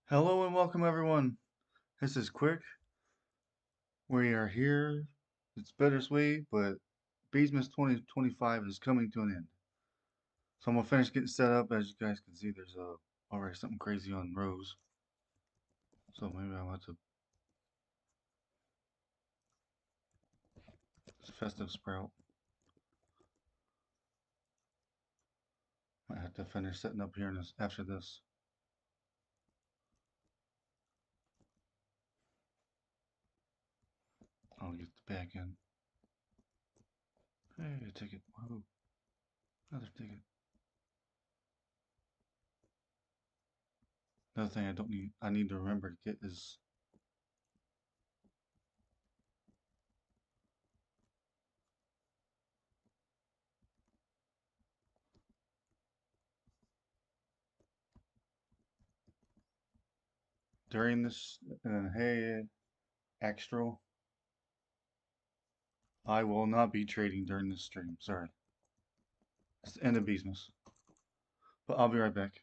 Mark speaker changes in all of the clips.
Speaker 1: Hello and welcome everyone. This is Quick. We are here. It's bittersweet, but Beesmas 2025 is coming to an end. So I'm gonna finish getting set up. As you guys can see, there's already something crazy on Rose. So maybe I'll have to festive sprout. Might have to finish setting up here in this after this. I'll get the back in. Hey, a ticket. Whoa, another ticket. Another thing I need to remember to get is during this. Hey, extra. I will not be trading during this stream. Sorry. It's the end of business. But I'll be right back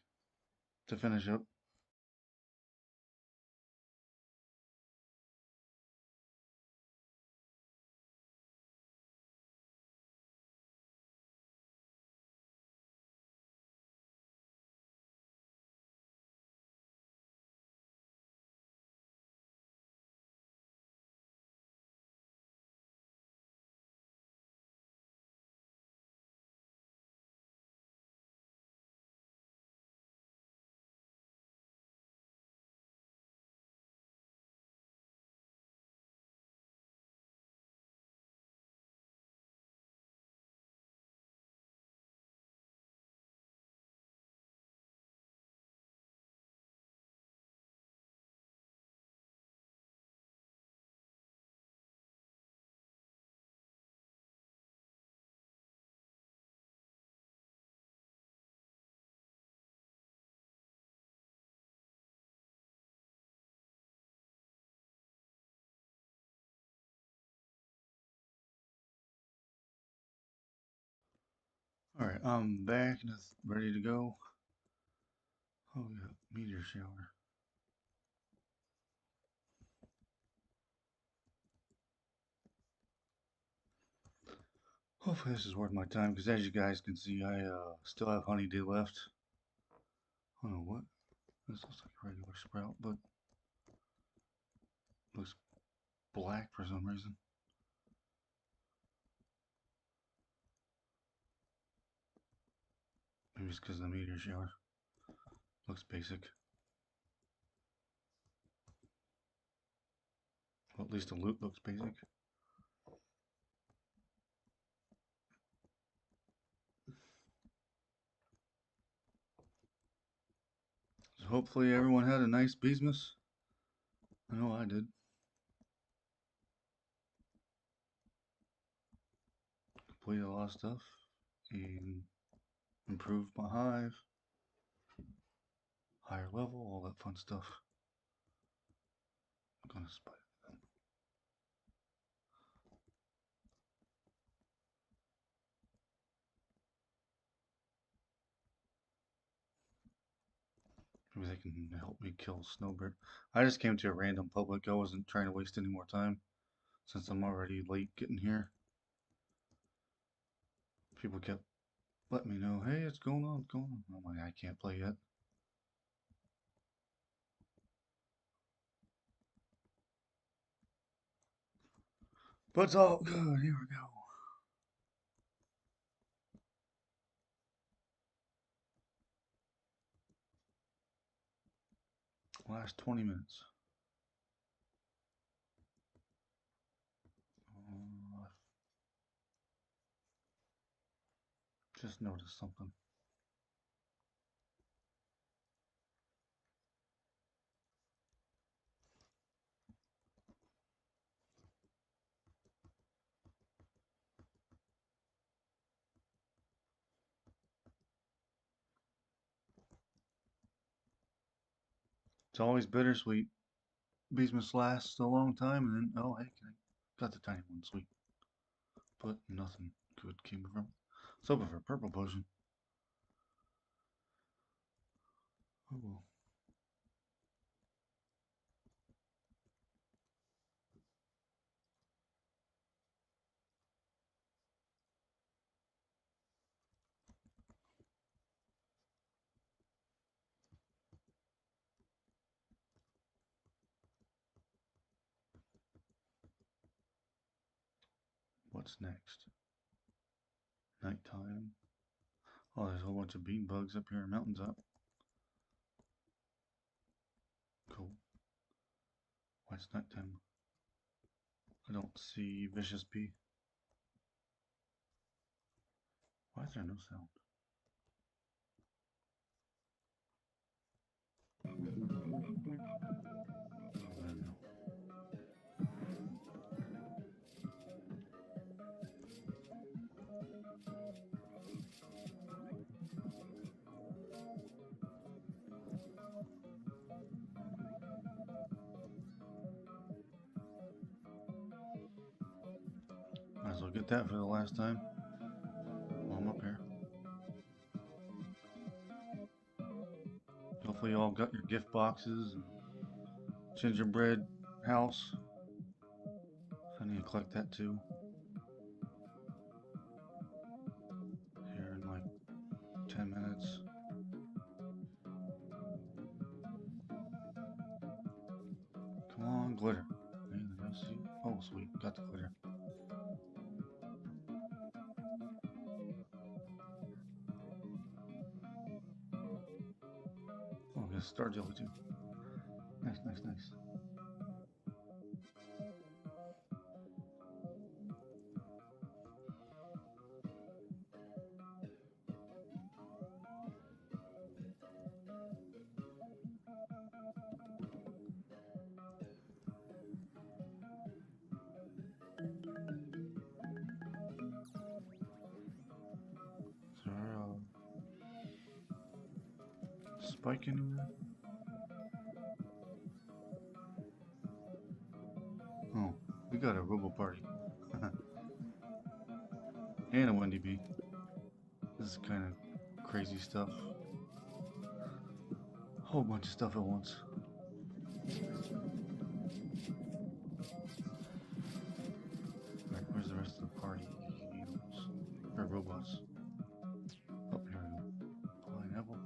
Speaker 1: to finish up. Alright, I'm back and it's ready to go. Oh yeah, meteor shower. Hopefully this is worth my time because as you guys can see, I still have honey day left. I don't know what. This looks like a regular sprout, but looks black for some reason. Maybe it's because of the meteor shower. Looks basic. Well, at least the loot looks basic. So hopefully everyone had a nice Beesmas. I know I did. Completed a lot of stuff and improved my hive, higher level, all that fun stuff. I'm gonna spite it. Maybe they can help me kill Snowbird. I just came to a random public. I wasn't trying to waste any more time since I'm already late getting here. People kept letting me know, hey, it's going on, it's going on. I'm like, I can't play yet. But it's all good. Here we go. Last 20 minutes. I just noticed something. It's always bittersweet. Beesmas lasts a long time, and then, oh, hey, got the tiny one, sweet. But nothing good came from it. So, for a purple potion. Oh, well. What's next? Nighttime. Oh, there's a whole bunch of bean bugs up here, mountains up. Cool. What's nighttime? I don't see vicious bee. Why is there no sound? I don't know. Might as well get that for the last time while I'm up here. Hopefully you all got your gift boxes and gingerbread house. I need to collect that too. Here in like 10 minutes. Come on, glitter. Anything else? Oh, sweet. Got the glitter. Oh, there's star jelly too. Nice, nice, nice. Is there a spike anywhere? Oh, we got a robo party. And a Wendy Bee. This is kind of crazy stuff. Whole bunch of stuff at once. Alright, where's the rest of the party? Or robots? Oh, here we go. Pineapple.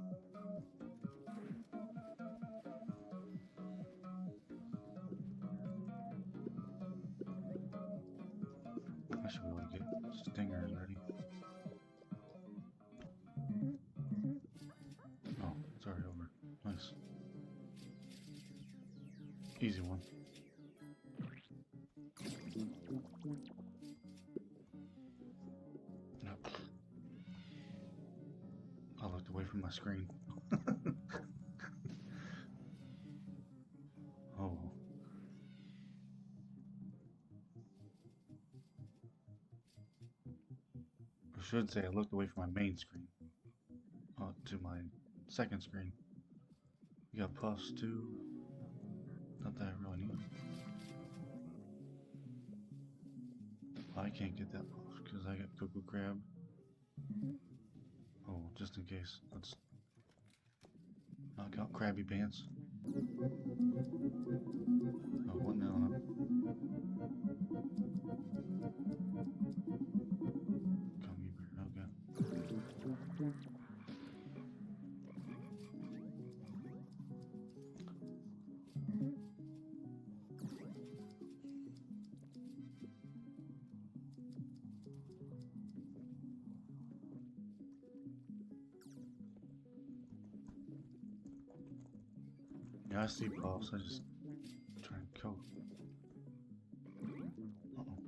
Speaker 1: I should be able to get stingers ready. Oh, it's already over. Nice. Easy one. Yep. I looked away from my screen. Oh. I should say I looked away from my main screen. To my second screen. We got puffs too. Not that I really need. I can't get that puff because I got Cocoa Crab. Oh, just in case. Let's knock out Krabby Pants. Oh, what now? Gummy bear, okay. Yeah, I see puffs. I just try and kill. Uh-oh.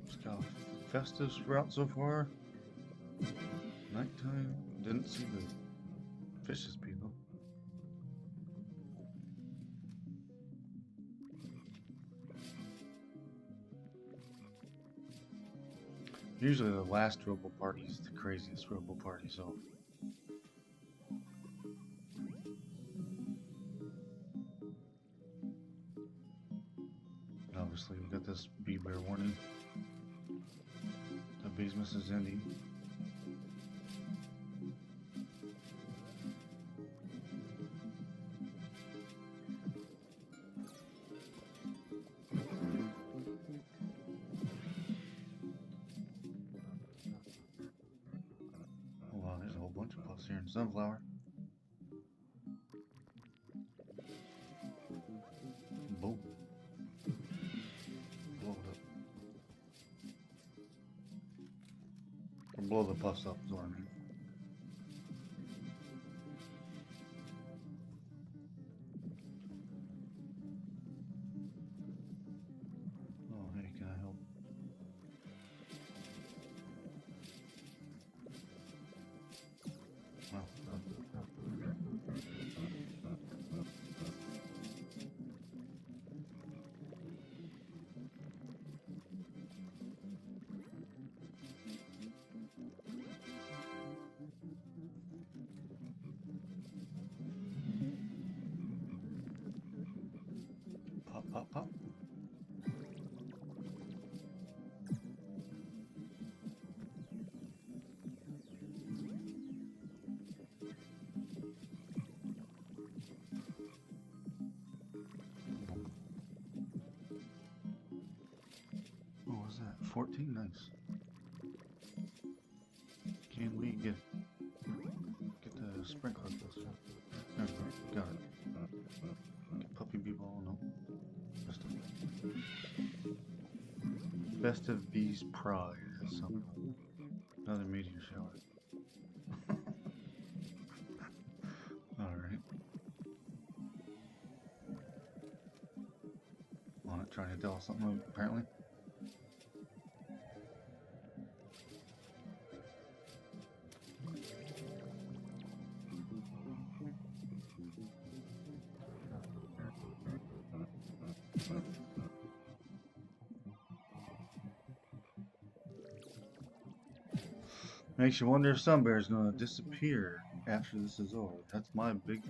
Speaker 1: Just got a festive route so far. Nighttime. Didn't see the vicious people. Usually the last Robo Party is the craziest Robo Party, so. Obviously, we got this bee bear warning. The Beesmas is ending. Oh wow, there's a whole bunch of puffs here in Sunflower. Blow the puffs up is what I mean. Oh, hey, can I help? Well, pop, pop, pop. What was that? 14? Nice. Can we get the sprinkler closer? There we go. Got it. Get puppy b-ball, no. Just Festive Bees Pride has something. Another meteor shower. Alright. On it, trying to tell us something apparently. Makes you wonder if Sunbear's gonna disappear after this is over. That's my big...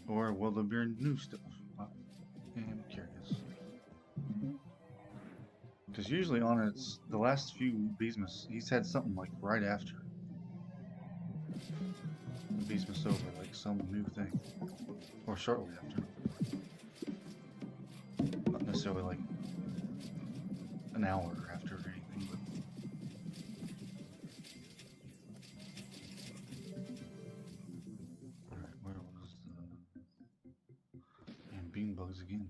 Speaker 1: Or will there be new stuff? I am curious. Because usually on its... The last few Beesmas, he's had something like right after. The Beesmas over, like some new thing. Or shortly after. Not necessarily like an hour after or anything, but... Alright, where was the... And bean bugs again.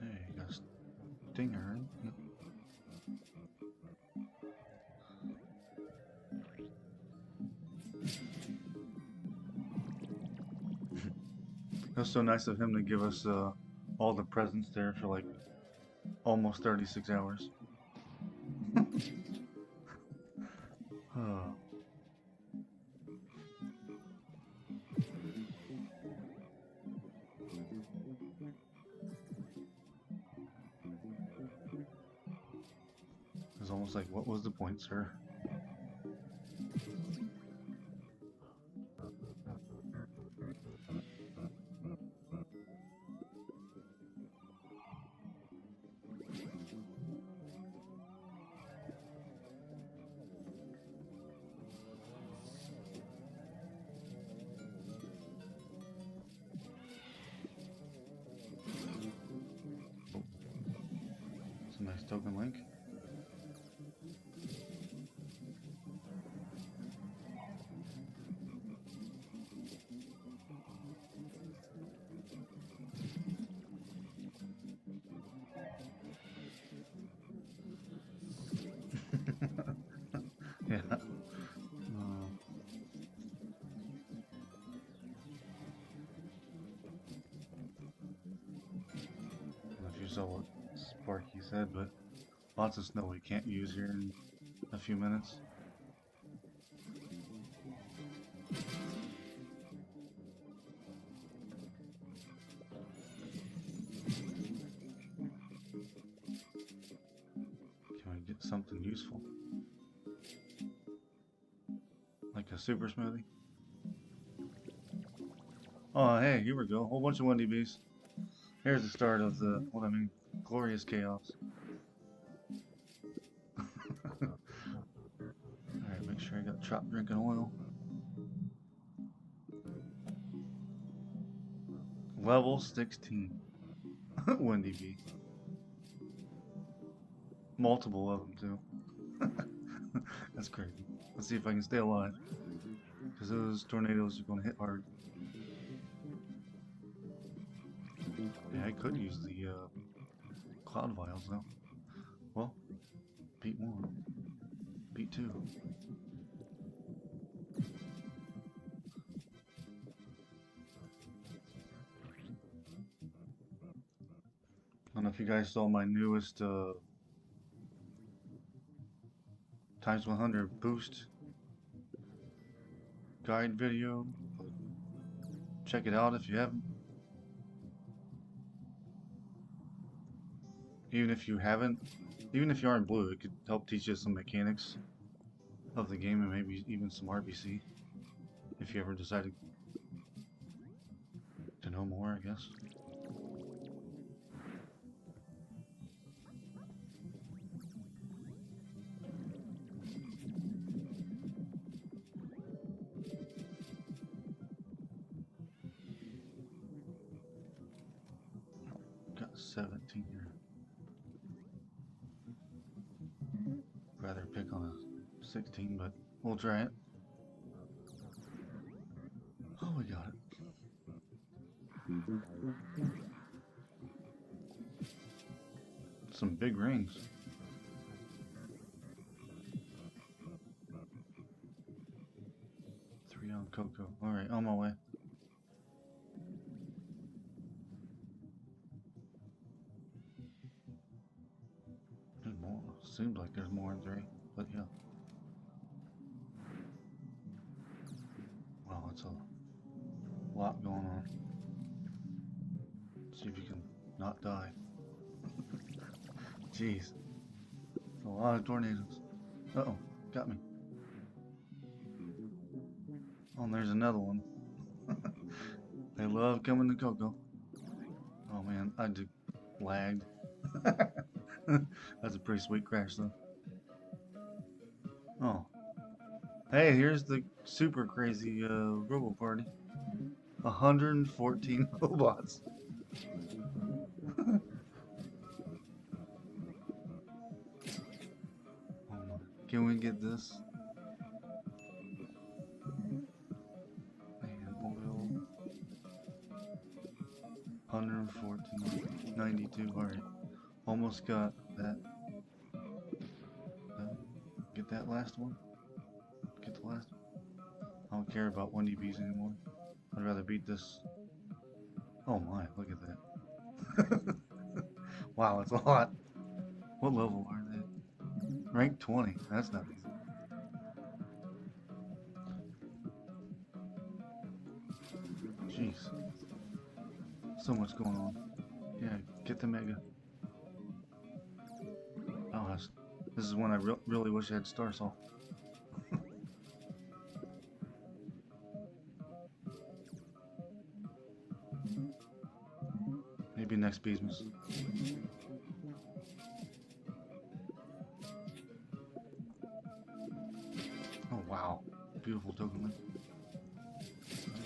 Speaker 1: There you go, stinger. Yep. It was so nice of him to give us all the presents there for like almost 36 hours. Oh. It was almost like, what was the point, sir? It's a nice token link. Yeah. I don't know if you saw what Sparky said, but lots of snow we can't use here in a few minutes. Can we get something useful? Like a super smoothie? Oh, hey, here we go. A whole bunch of Wendy bees. Here's the start of the, glorious chaos. Alright, make sure I got chopped drinking oil. Level 16. Wendy bee. Multiple of them too. That's crazy. Let's see if I can stay alive. Because those tornadoes are going to hit hard. Yeah, I could use the cloud vials though. Well, beat one. Beat two. I don't know if you guys saw my newest times 100 boost guide video. Check it out if you haven't. Even if you haven't, even if you aren't blue, it could help teach you some mechanics of the game and maybe even some RBC if you ever decided to know more, I guess. Got 17 here. Rather pick on a 16, but we'll try it. Oh, we got it. Some big rings. Three on Coco. Alright, on my way. There's more. Seems like there's more in 3, but yeah. Wow, that's a lot going on. See if you can not die. Jeez. A lot of tornadoes. Uh-oh, got me. Oh, and there's another one. They love coming to Coco. Oh man, I just lagged. That's a pretty sweet crash though. Oh. Hey, here's the super crazy Robo Party. 114 robots. Can we get this? Man, oil. 114, 92. Alright. Almost got that. Get that last one. Get the last one. I don't care about 1 DBs anymore. I'd rather beat this. Oh my, look at that. Wow, that's a lot. What level are they? Rank 20. That's not easy. Jeez. So much going on. Yeah, get the mega. Oh, this is when I really wish I had Star Saw. Maybe next Beesmas. Oh wow, beautiful token link.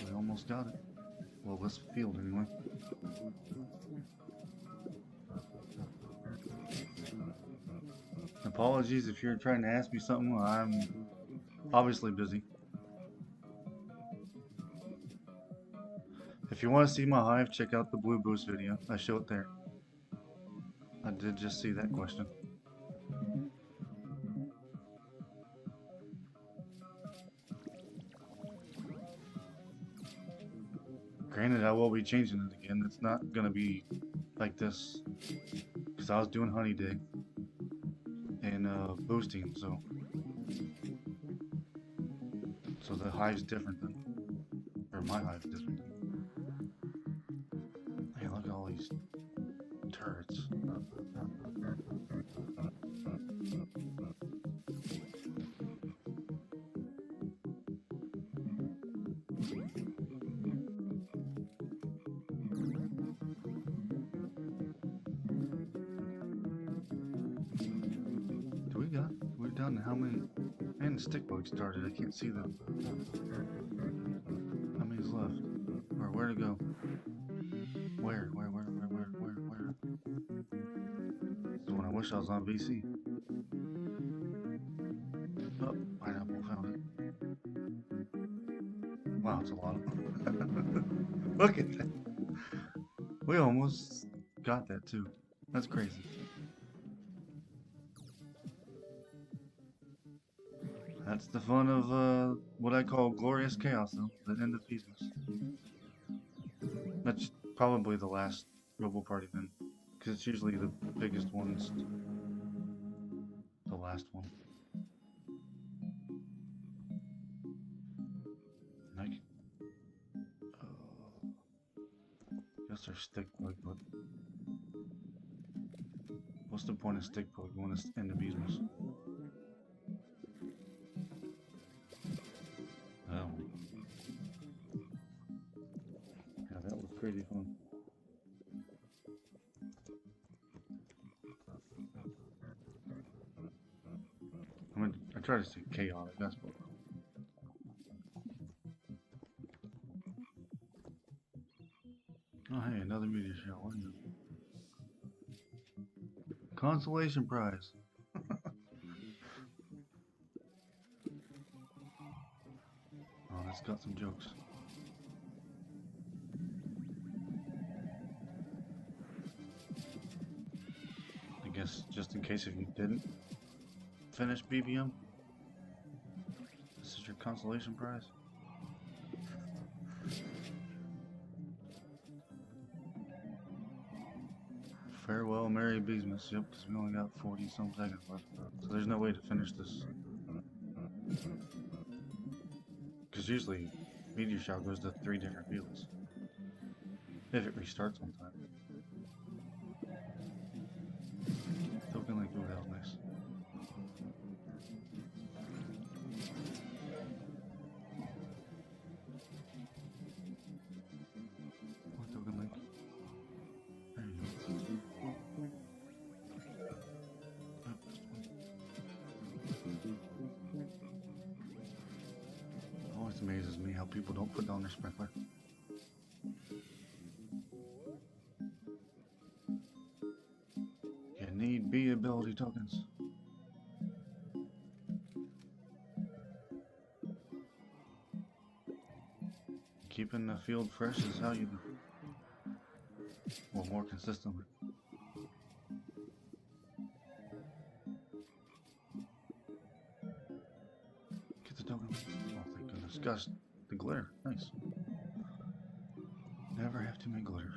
Speaker 1: We almost got it. Well, this field anyway. Apologies if you're trying to ask me something. I'm obviously busy. If you want to see my hive, check out the Blue Boost video. I show it there. I did just see that question. Granted, I will be changing it again. It's not going to be like this because I was doing honey day and boosting, so the hive's different than, or my hive's different. Hey, look at all these turrets. We're down to how many? And the stick bug started. I can't see them. How many's left? Or where to go? Where? This is when I wish I was on VC. Look at that. We almost got that too. That's crazy. That's the fun of what I call glorious chaos, though. The end of Beesmas. That's probably the last Robo Party then, because it's usually the biggest one's the last one. I guess they're stick bug, but what's the point of stick bug when it's in the Beesmas? Oh, yeah, that was crazy fun. I mean, I try to say chaotic, that's what. Oh, hey, another media show. What are you? Consolation prize. Oh, that's got some jokes. I guess just in case if you didn't finish BBM, this is your consolation prize. Farewell, Merry Beesmas. Yep, because we only got 40 some seconds left. So there's no way to finish this. Because usually, Meteor Shout goes to 3 different fields. If it restarts on time. Token Link, ooh, that was nice. What Token Link? There you go. It always amazes me how people don't put down their sprinkler. You need B ability tokens. Keeping the field fresh is how you do. Well, more consistently. Get the token. Oh, thank goodness. Gosh, the glitter. Nice. Never have too many glitter.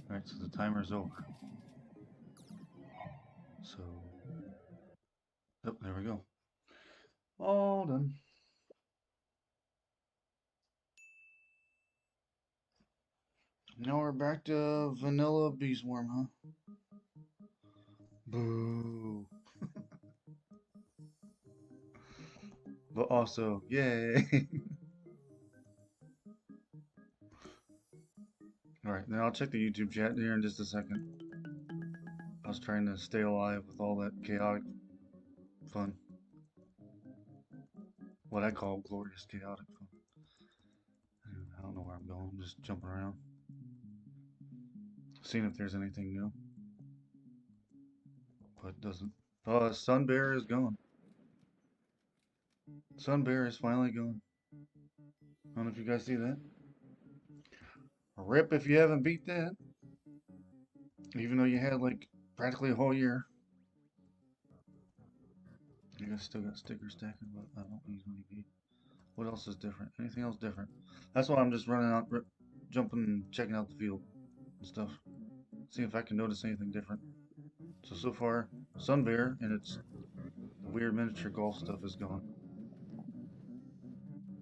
Speaker 1: Alright, so the timer's over. So, oh, there we go. All done. Now we're back to vanilla beesworm, huh? Boo. But also, yay. Alright, now I'll check the YouTube chat here in just a second. I was trying to stay alive with all that chaotic fun. What I call glorious chaotic fun. I don't know where I'm going. I'm just jumping around. Seeing if there's anything new. But it doesn't. Sun Bear is gone. Sun Bear is finally gone. I don't know if you guys see that. Rip if you haven't beat that. Even though you had like practically a whole year. You guys still got stickers stacking, but I don't use any beat. What else is different? Anything else different? That's why I'm just running out, jumping and checking out the field and stuff. See if I can notice anything different. So far, Sun Bear and its weird miniature golf stuff is gone.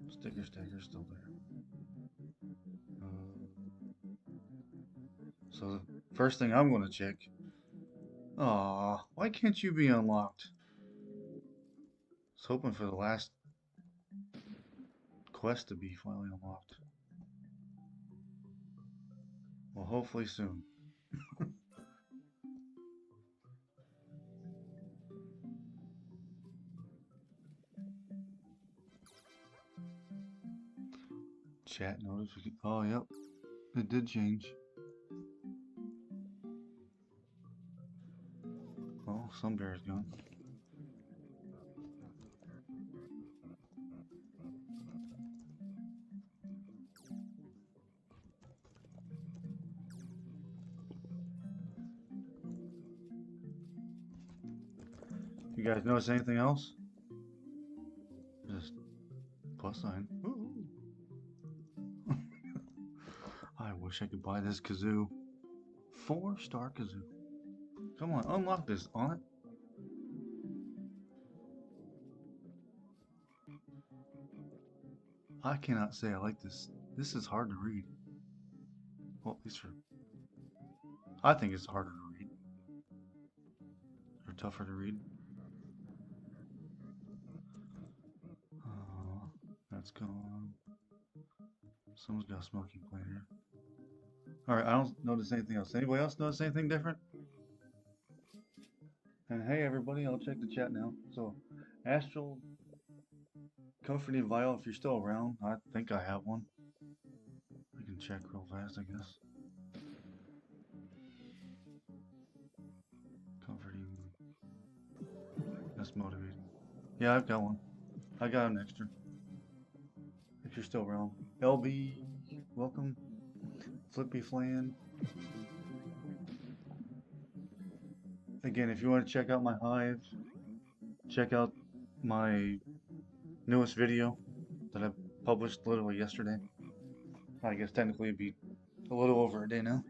Speaker 1: Sticker stacker's still there. So the first thing I'm going to check. Aw, why can't you be unlocked? I was hoping for the last quest to be finally unlocked. Well, hopefully soon. Chat notification. Oh, yep. It did change. Oh, some bear's gone. You guys notice anything else? Just plus sign. Ooh. I wish I could buy this kazoo. 4-star kazoo. Come on, unlock this on it. I cannot say I like this. This is hard to read. Well, at least for... I think it's harder to read. Or tougher to read. That's gone. Someone's got a smoking plate here. Alright, I don't notice anything else. Anybody else notice anything different? And hey everybody, I'll check the chat now. So, Astral Comforting Vial, if you're still around, I think I have one. I can check real fast, I guess. Comforting. That's motivating. Yeah, I've got one. I got an extra. If you're still around. LB, welcome. Flippy Flan. Again, if you want to check out my hive, check out my newest video that I published literally yesterday. I guess technically it'd be a little over a day now.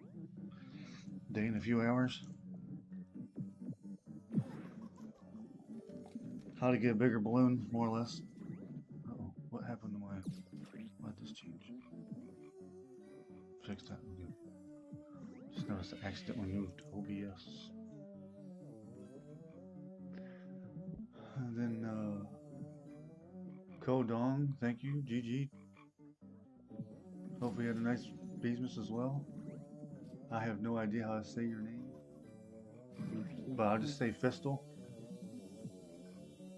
Speaker 1: A day and a few hours. How to get a bigger balloon, more or less. Uh-oh, what happened to my... Why'd this change? Fix that. Okay. Just noticed I accidentally moved OBS. And then, Kodong, thank you. GG. Hope we had a nice Beesmas as well. I have no idea how to say your name, but I'll just say Fistal.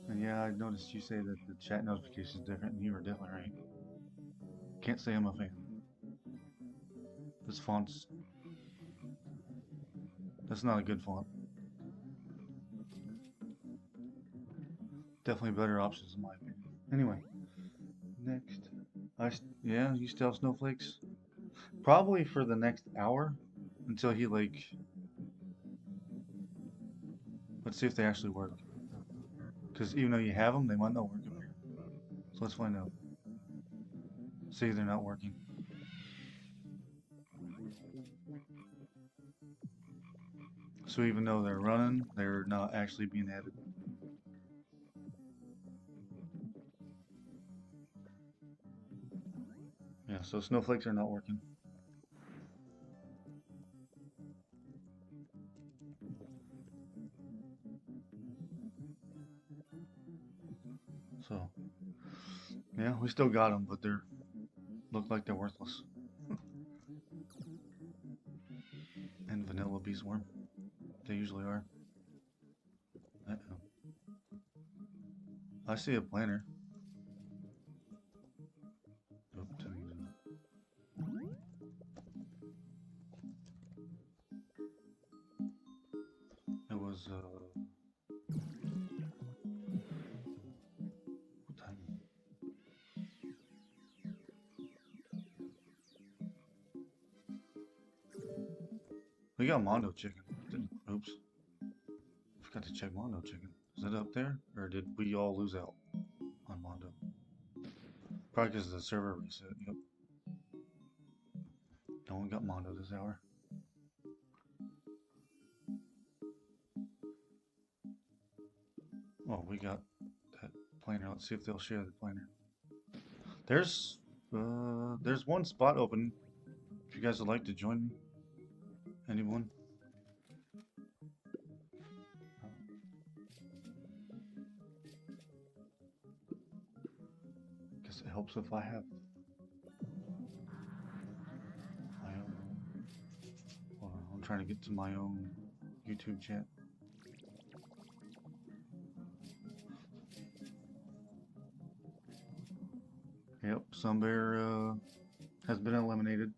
Speaker 1: And yeah, I noticed you say that the chat notification is different, and you were definitely right. Can't say I'm a fan. This font's... That's not a good font. Definitely better options in my opinion. Anyway, next. Yeah, you still have snowflakes? Probably for the next hour, until he like... Let's see if they actually work. Because even though you have them, they might not work up here. So let's find out. See if they're not working. So even though they're running, they're not actually being added. Yeah, so snowflakes are not working. So, yeah, we still got them, but they're look like they're worthless. And vanilla beesworm. They usually are. Uh-oh. I see a planter. Oh, it was, what time? We got Mondo chicken. Oops. Forgot to check Mondo chicken. Is it up there? Or did we all lose out on Mondo? Probably because the server reset. Yep. No one got Mondo this hour. Oh, we got that planner. Let's see if they'll share the planner. There's one spot open. If you guys would like to join me. Anyone? Guess it helps if I have my own. Hold on, I'm trying to get to my own YouTube chat. Yep, Sunbear has been eliminated.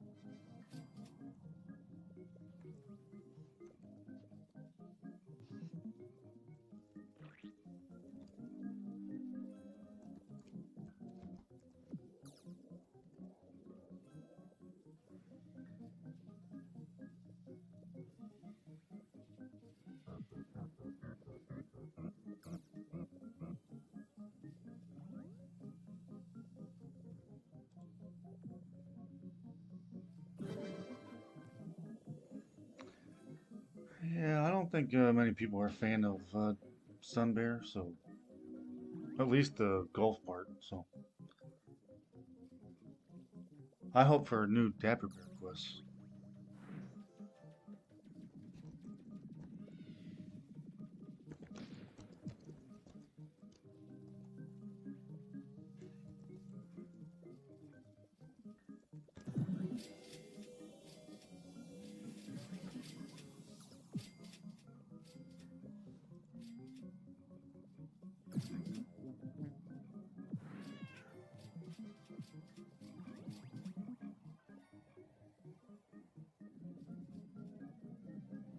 Speaker 1: think many people are a fan of Sun Bear, so at least the golf part. So I hope for new Dapper Bear quests.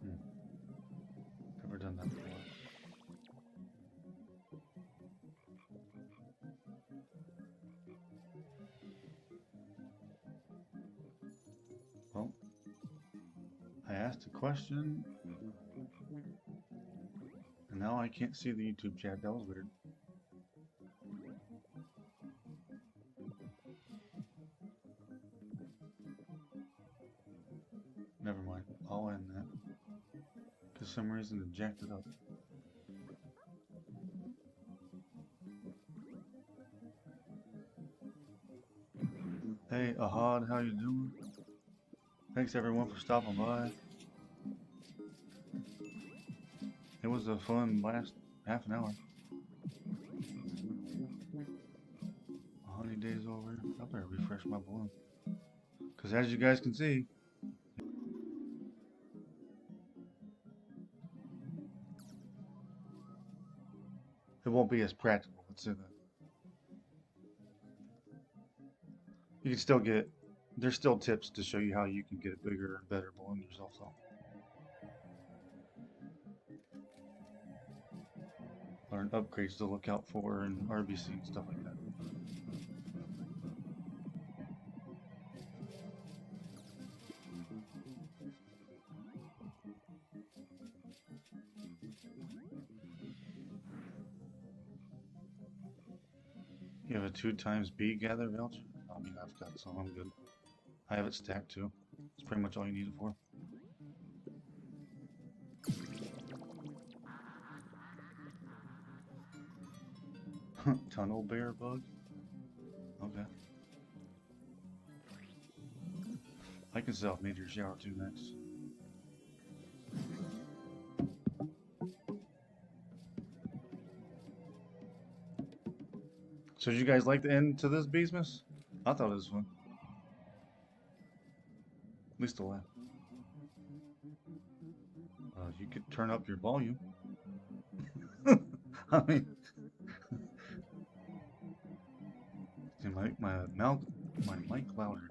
Speaker 1: Hmm, never done that before. Well, I asked a question, and now I can't see the YouTube chat. That was weird. Never mind. I'll end that. For some reason it jacked it up. Hey, Ahad, how you doing? Thanks everyone for stopping by. It was a fun last half an hour. Honey day's over. I better refresh my balloon. Because as you guys can see, it won't be as practical. Let's say that. You can still get, there's still tips to show you how you can get a bigger and better balloon yourself. So. Learn upgrades to look out for and RBC and stuff like that. You have a 2x B gather voucher? I mean, I've got some, I'm good. I have it stacked too. It's pretty much all you need it for. Tunnel bear bug? Okay. I can sell meteor shower too next. So did you guys like the end to this Beesmas? I thought it was fun. At least a laugh. You could turn up your volume. I mean, my mic louder.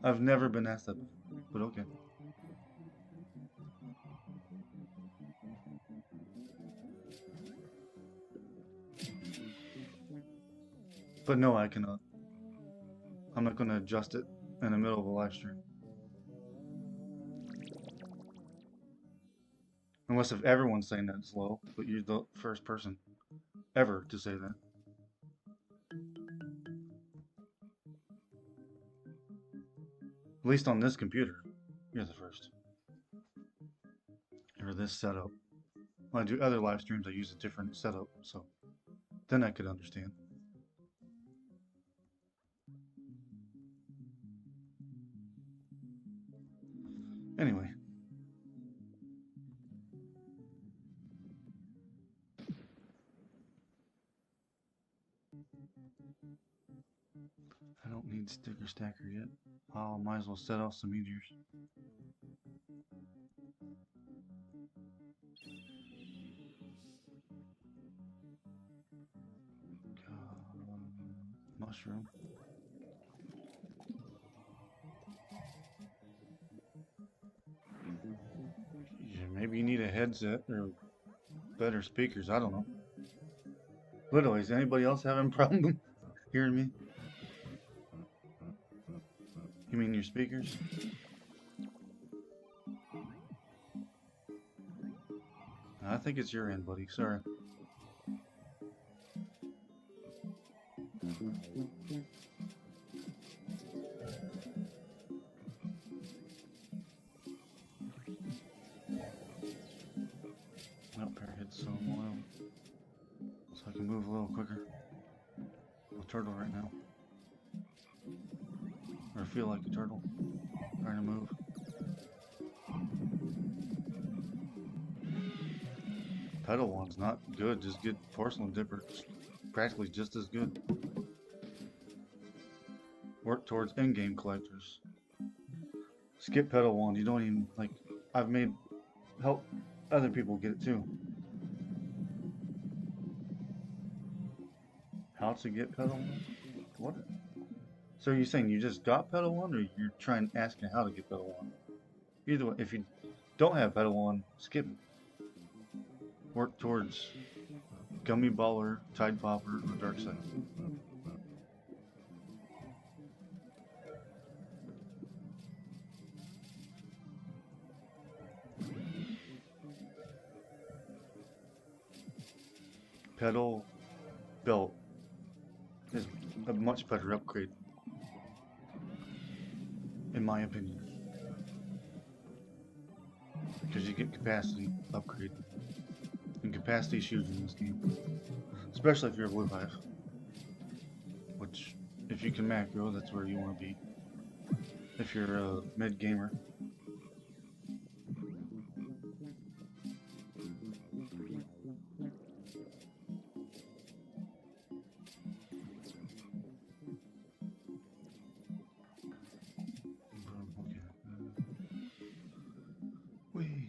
Speaker 1: I've never been asked that before, but okay. But no, I cannot. I'm not going to adjust it in the middle of a live stream. Unless if everyone's saying that it's low, but you're the first person ever to say that. At least on this computer, you're the first. Or this setup. When I do other live streams, I use a different setup, so then I could understand. Anyway. I don't need sticker stacker yet. I might as well set off some meteors. Mushroom. Yeah, maybe you need a headset or better speakers. I don't know. Literally, is anybody else having a problem hearing me? You mean your speakers? I think it's your end, buddy. Sorry. little quicker. I'm a turtle right now. Or I feel like a turtle. Trying to move. Pedal one's not good. Just get porcelain dipper. It's practically just as good. Work towards in-game collectors. Skip pedal one. You don't even like. I've made help other people get it too. How to get pedal one? What? So you're saying you just got pedal one, or you're trying asking how to get pedal one? Either way, if you don't have pedal one, skip it. Work towards Gummy Baller, Tide Popper, or Dark Side. Pedal belt is a much better upgrade, in my opinion, because you get capacity upgrade, and capacity shoes in this game, especially if you're a blue hive. Which, if you can macro, that's where you want to be. If you're a mid gamer. Wee.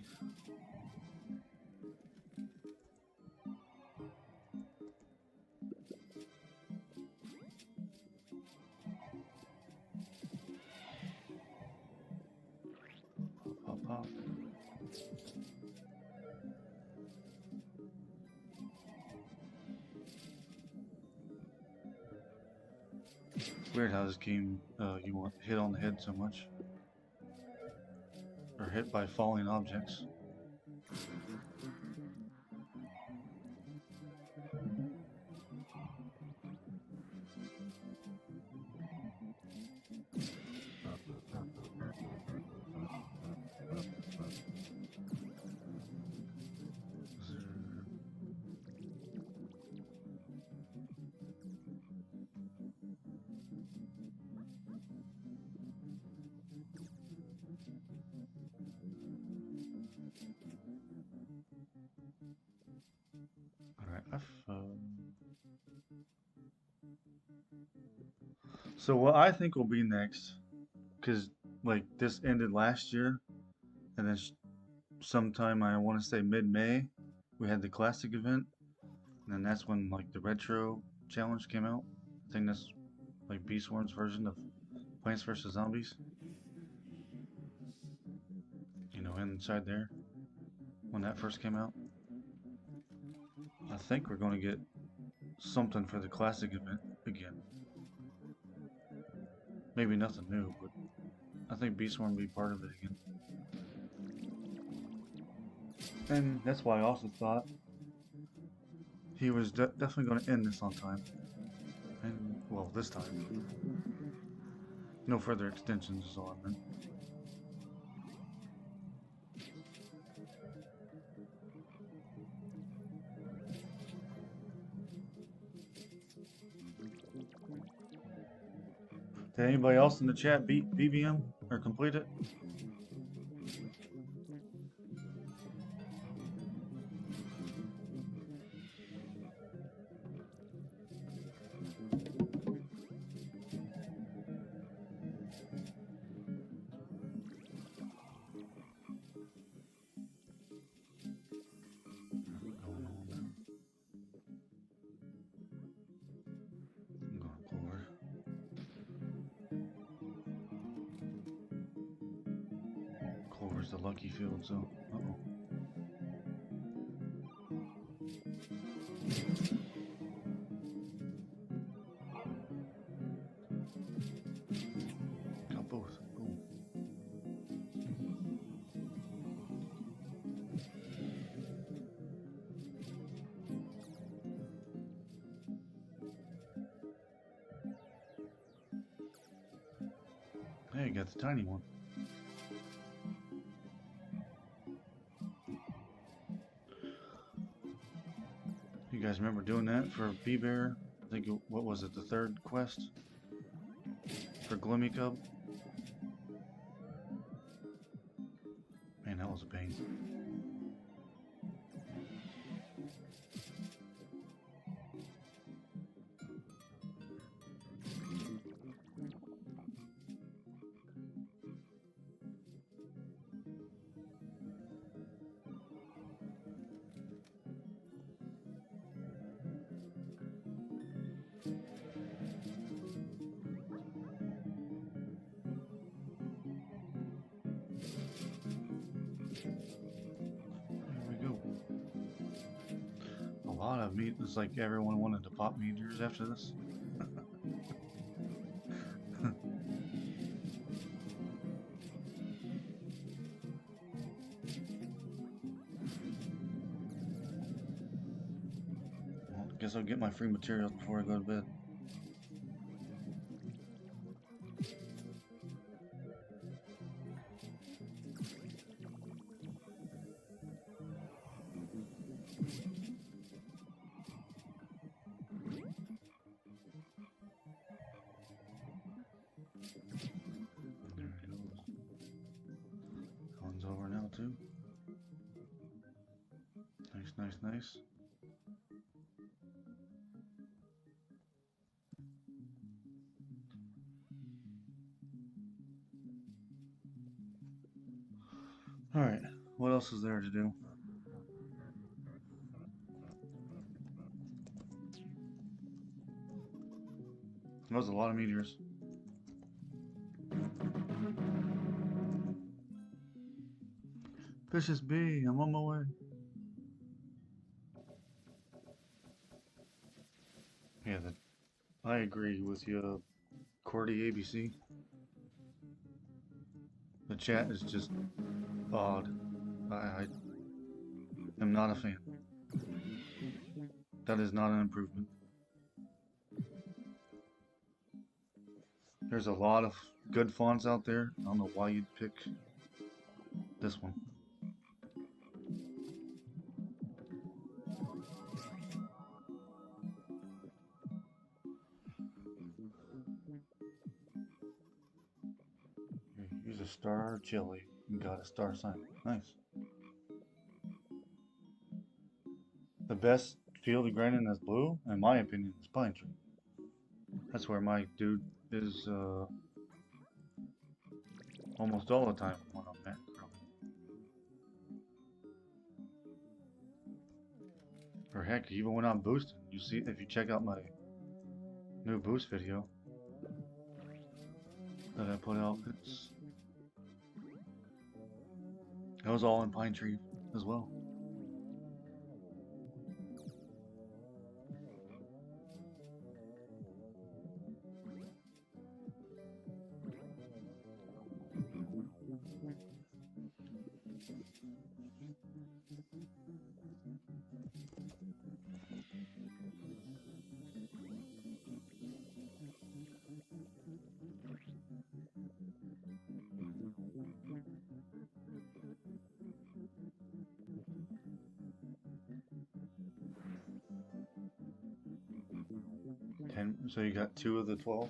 Speaker 1: Pop, pop. It's weird how this game, you want hit on the head so much. Or hit by falling objects. Alright, so what I think will be next, because like this ended last year, and then sometime I want to say mid-May, we had the classic event, and then that's when like the retro challenge came out. I think that's like Beeswarm's version of Plants vs Zombies. You know, inside there when that first came out. I think we're going to get something for the classic event again. Maybe nothing new, but I think Beastworm will be part of it again. And that's why I also thought he was definitely going to end this on time. And, well, this time. No further extensions is all I meant. Did anybody else in the chat beat BBM or complete it? Clover's the lucky field, so uh-oh. Got both. Cool. Hey, you got the tiny one. You guys guys remember doing that for Bee Bear? I think, what was it, the third quest? For Glimmy Cub? Man, that was a pain. A lot of meat. It's like everyone wanted to pop meteors after this. Well, I guess I'll get my free materials before I go to bed. One's over now too. Nice, nice, nice. Alright, what else is there to do? That was a lot of meteors. Vicious bee, I'm on my way. Yeah, I agree with you, Cordy ABC. The chat is just odd. I am not a fan. That is not an improvement. There's a lot of good fonts out there. I don't know why you'd pick this one. Use a star jelly and got a star sign. Nice. The best field of granite that's blue, in my opinion, is pine tree. That's where my dude is almost all the time when I'm at. Or heck, even when I'm boosting, you see, if you check out my new boost video that I put out, it was all in pine tree as well. So you got 2 of the 12?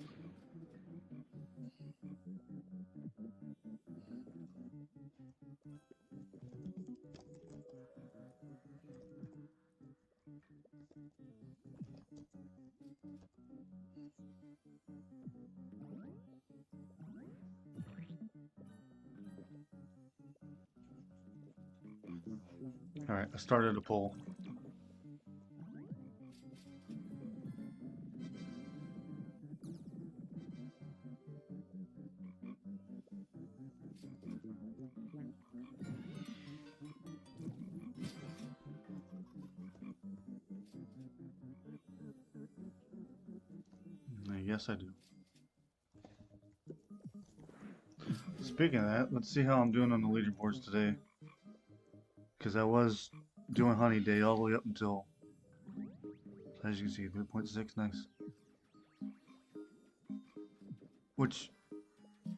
Speaker 1: Alright, I started a poll. Yes, I do. Speaking of that, let's see how I'm doing on the leaderboards today. Because I was doing Honey Day all the way up until, as you can see, 3.6, nice. Which,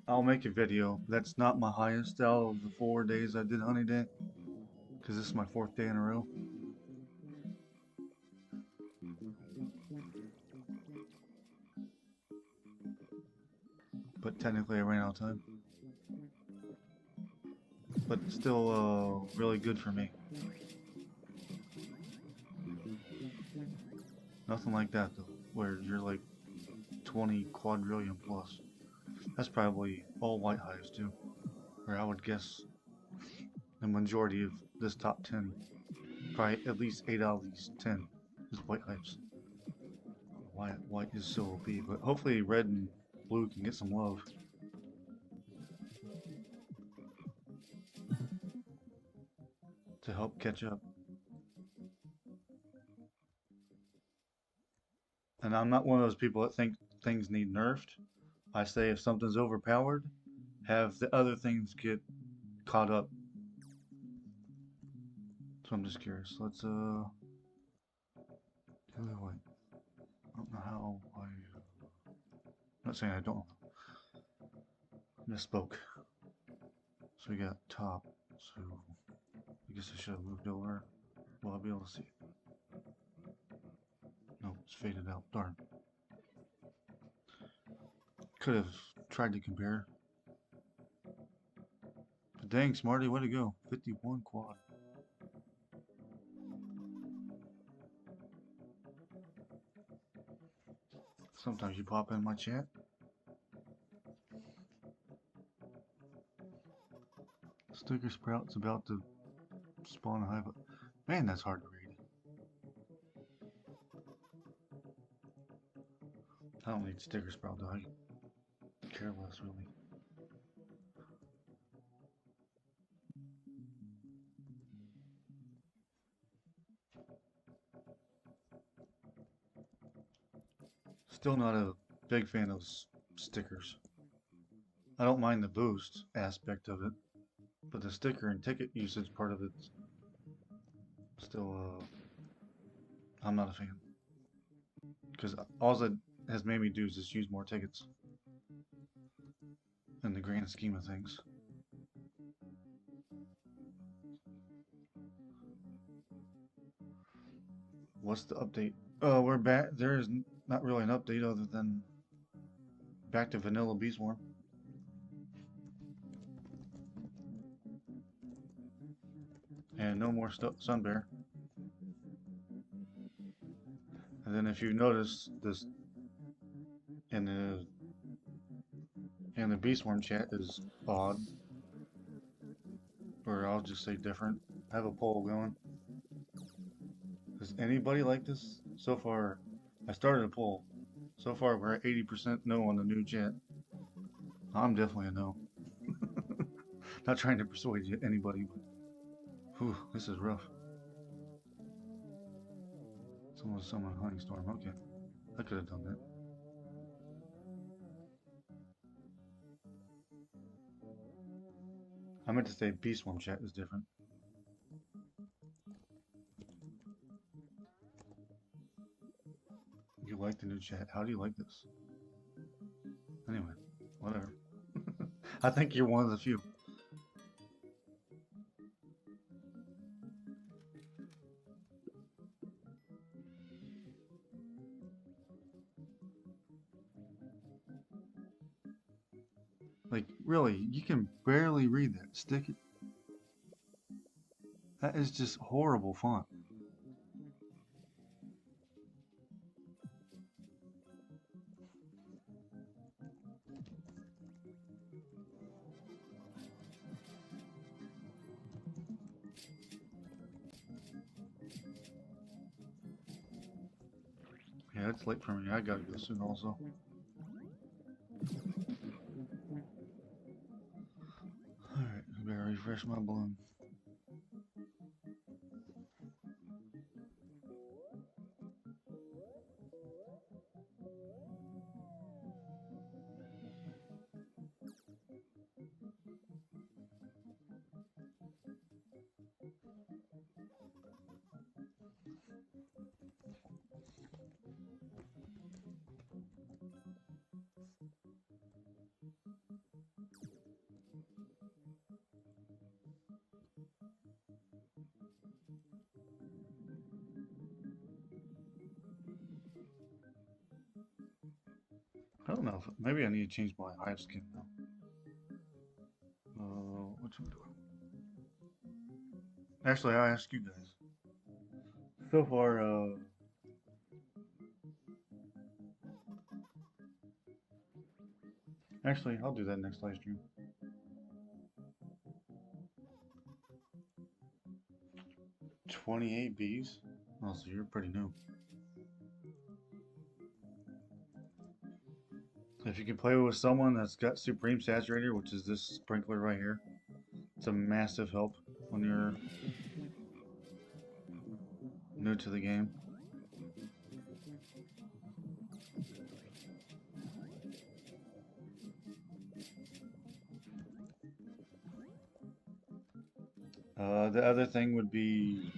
Speaker 1: I'll make a video. That's not my highest out of the 4 days I did Honey Day. Because this is my 4th day in a row. Technically, I ran out of time, but still really good for me. Nothing like that though, where you're like 20 quadrillion plus. That's probably all white hives too, or I would guess the majority of this top 10, probably at least 8 out of these 10 is white hives. White is so OP, but hopefully red and blue can get some love to help catch up. And I'm not one of those people that think things need nerfed. I say if something's overpowered, have the other things get caught up. So I'm just curious. Let's the other way. I don't know how I'm not saying I don't misspoke. So we got top. So I guess I should have moved over. Will I be able to see it? No, it's faded out. Darn. Could have tried to compare. But dang, Smarty, way to go. 51 quad. Sometimes you pop in my chat. Sticker Sprout's about to spawn a hive. Man, that's hard to read. I don't need Sticker Sprout though. I care less really. Still not a big fan of stickers. I don't mind the boost aspect of it, but the sticker and ticket usage part of it, still, I'm not a fan. Because all it has made me do is just use more tickets in the grand scheme of things. What's the update? We're back. There is not really an update other than back to vanilla bee swarm. And no more sun bear. And then if you notice this in the bee swarm chat is odd, or I'll just say different. I have a poll going. Does anybody like this? So far, I started a poll. So far, we're at 80% no on the new chat. I'm definitely a no. Not trying to persuade anybody, but whew, this is rough. Someone summoned Honey Storm. Okay, I could have done that. I meant to say Bee Swarm chat is different. You like the new chat? How do you like this? Anyway, whatever. I think you're one of the few. Like, really, you can barely read that. Stick it. That is just horrible font. Yeah, it's late for me. I gotta go soon also. Alright, I better refresh my balloon. don't know. Maybe I need to change my hive skin now. Which one do I? Actually, I'll ask you guys. So far, actually, I'll do that next live stream. 28 bees? Oh, so you're pretty new. If you can play with someone that's got Supreme Saturator, which is this sprinkler right here, it's a massive help when you're new to the game. The other thing would be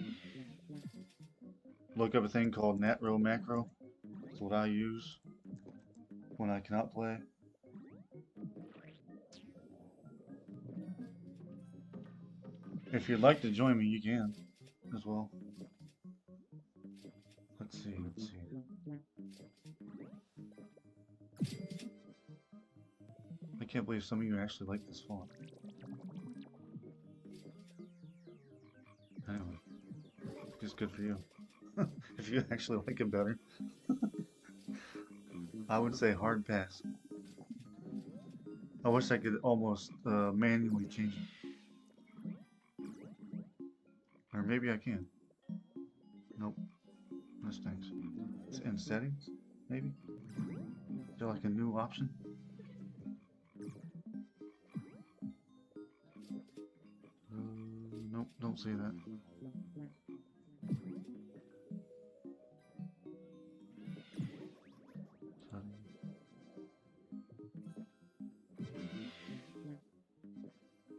Speaker 1: look up a thing called Row Macro. That's what I use when I cannot play. If you'd like to join me, you can as well. Let's see. I can't believe some of you actually like this font. Anyway, just good for you. If you actually like it better. I would say hard pass. I wish I could almost manually change it. Or maybe I can. Nope. This stinks. It's in settings, maybe? Is there like a new option? Nope, don't see that.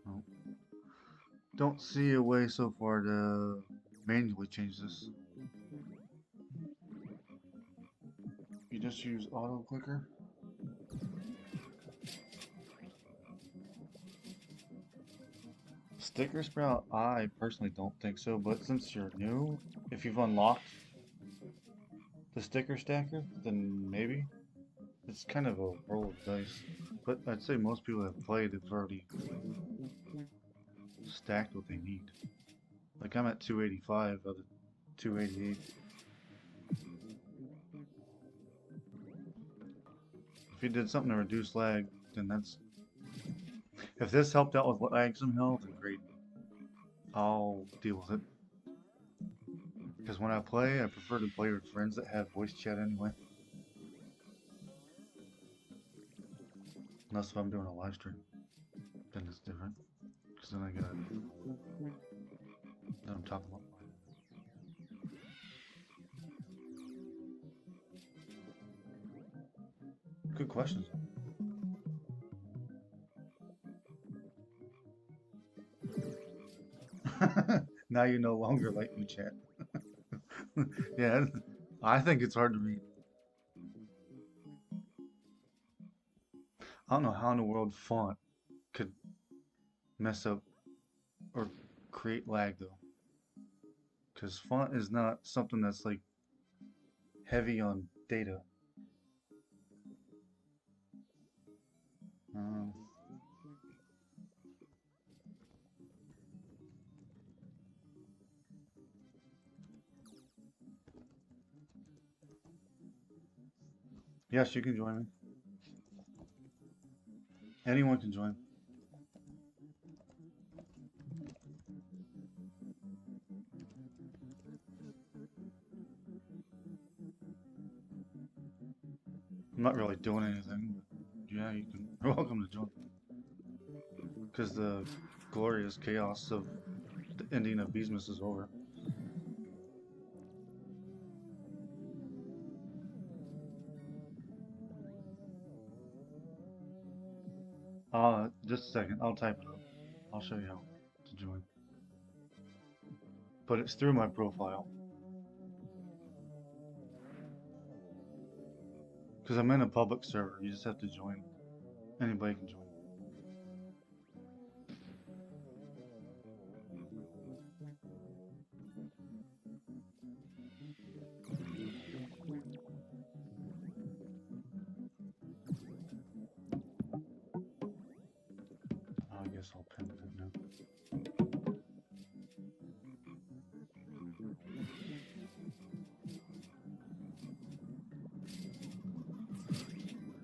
Speaker 1: Nope. Don't see a way so far to manually change this. You just use auto clicker. Sticker sprout, I personally don't think so, but since you're new, if you've unlocked the sticker stacker, then maybe. It's kind of a roll of dice, but I'd say most people that have played have already stacked what they need. Like I'm at 285 out of 288. If you did something to reduce lag, then that's... If this helped out with lag somehow, then great. I'll deal with it. Because when I play, I prefer to play with friends that have voice chat anyway. Unless if I'm doing a live stream, then it's different. Because then I gotta... Then I'm talking about... Good questions. Now you no longer like me chat. Yeah, I think it's hard to read. I don't know how in the world font could mess up or create lag though. Because font is not something that's like heavy on data. Um, yes, you can join me. Anyone can join. I'm not really doing anything, but yeah, you can. You're welcome to join. Because the glorious chaos of the ending of Beesmas is over. Just a second. I'll type it up. I'll show you how to join. But it's through my profile. Because I'm in a public server. You just have to join. Anybody can join. guess I'll pin that now.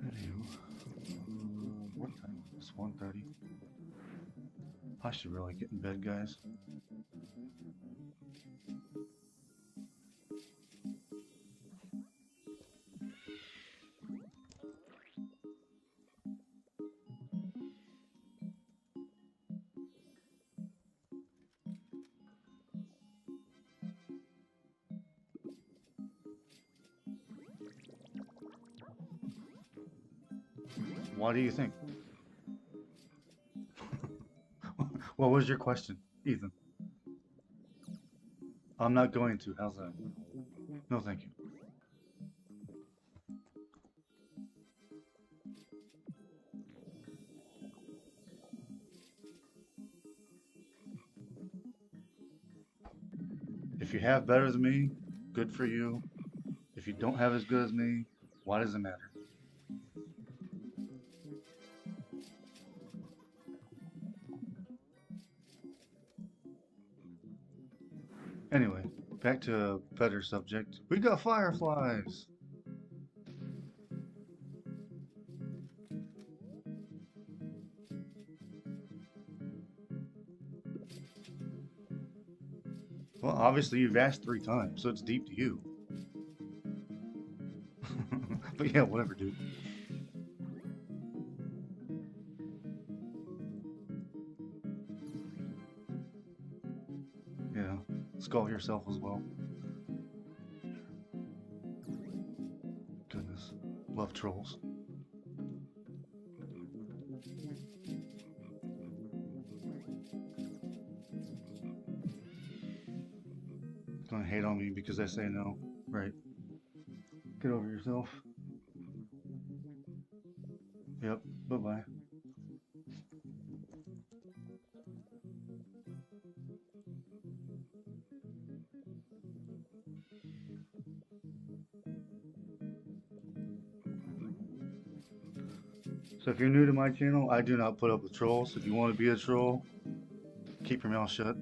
Speaker 1: Anywho, what time is this? 1:30. I should really get in bed, guys. Why do you think? What was your question, Ethan? I'm not going to. How's that? No, thank you. If you have better than me, good for you. If you don't have as good as me, why does it matter? Anyway, back to a better subject. We got fireflies! Well, obviously you've asked 3 times, so it's deep to you. But yeah, whatever, dude. Yeah, skull yourself as well. Goodness, love trolls. Gonna hate on me because I say no. Right. Get over yourself. Yep, bye-bye. So if you're new to my channel, I do not put up with trolls. If you want to be a troll, keep your mouth shut.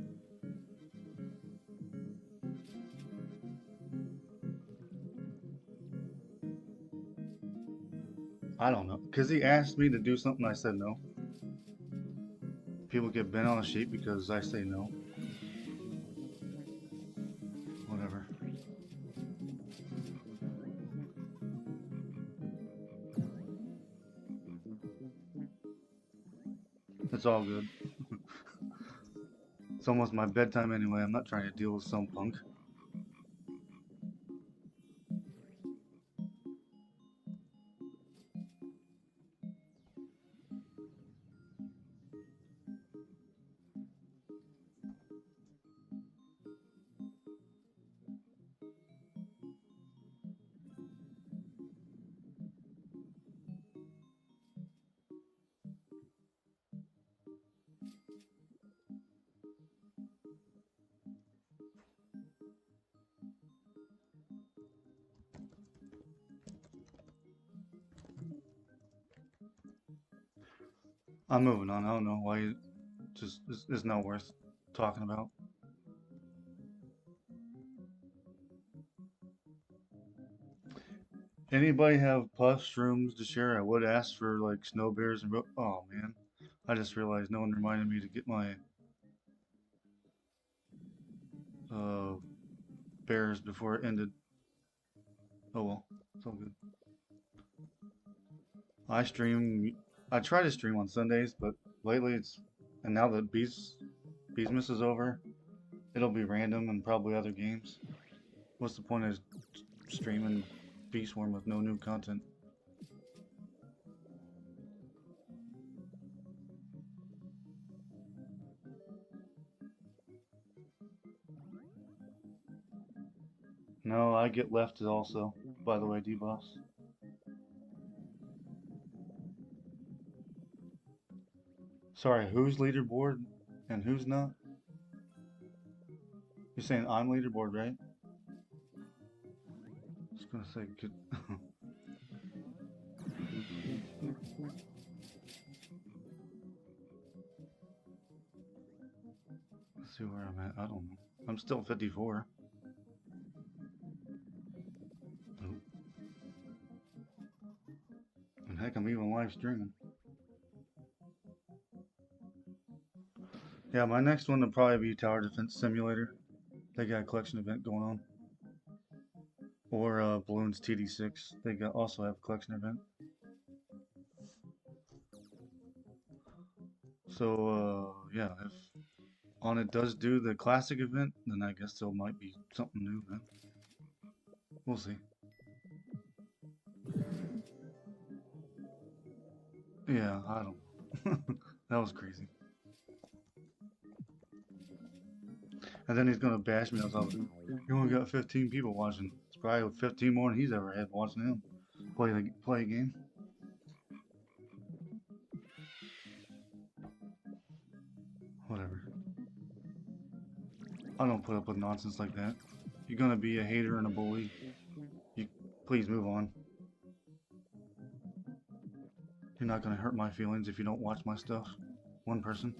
Speaker 1: I don't know. Because he asked me to do something, I said no. People get bent on a sheep because I say no. Whatever. It's all good. It's almost my bedtime anyway. I'm not trying to deal with some punk. I'm moving on. I don't know why you just it's not worth talking about. Anybody have puff shrooms to share? I would ask for like snow bears and oh man, I just realized no one reminded me to get my uh bears before it ended. Oh well, it's all good. I stream. I try to stream on Sundays, but lately it's and now that Beesmas is over, it'll be random and probably other games. What's the point of streaming Beastworm with no new content? No, I get left also. By the way, D-Boss. Sorry, who's leaderboard and who's not? You're saying I'm leaderboard, right? I was gonna say, could... See where I'm at. I don't know. I'm still 54. Oh. And heck, I'm even live streaming. Yeah, my next one will probably be Tower Defense Simulator. They got a collection event going on. Or Balloons TD6. They also have a collection event. So yeah, if on it does do the classic event, then I guess there might be something new then. We'll see. Yeah, I don't know. That was crazy. And then he's gonna bash me on something. You only got 15 people watching. It's probably 15 more than he's ever had watching him play a game. Whatever. I don't put up with nonsense like that. You're gonna be a hater and a bully. You please move on. You're not gonna hurt my feelings if you don't watch my stuff. One person.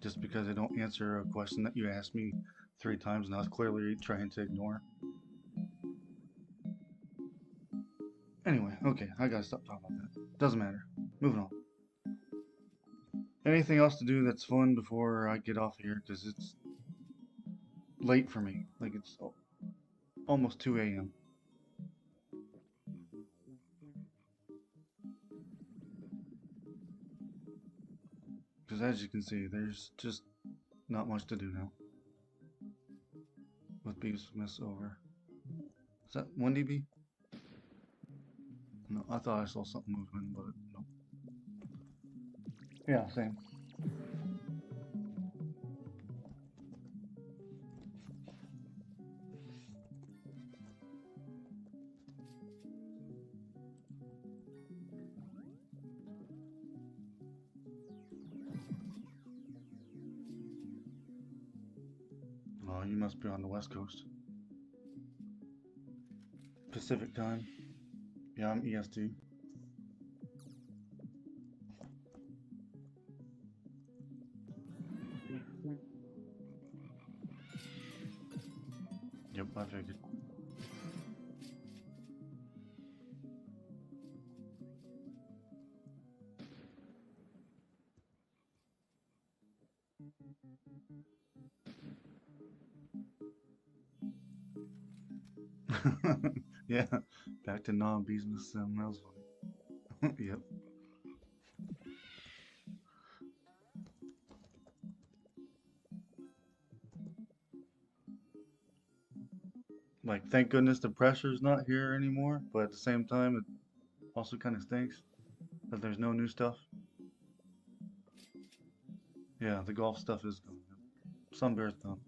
Speaker 1: Just because I don't answer a question that you asked me 3 times and I was clearly trying to ignore. Anyway, okay, I gotta stop talking about that. Doesn't matter. Moving on. Anything else to do that's fun before I get off here? Because it's late for me. Like it's almost 2 a.m. Because as you can see, there's just not much to do now. With Beesmas over. Is that 1 dB? No, I thought I saw something moving, but no. Yeah, same. Oh, you must be on the West Coast. Pacific time. Yeah, I'm EST. Yep, I figured. Yeah, back to non-Beesmas sim. That was funny. Yep. Like, thank goodness the pressure's not here anymore, but at the same time, it also kind of stinks that there's no new stuff. Yeah, the golf stuff is going. Sunbear's done.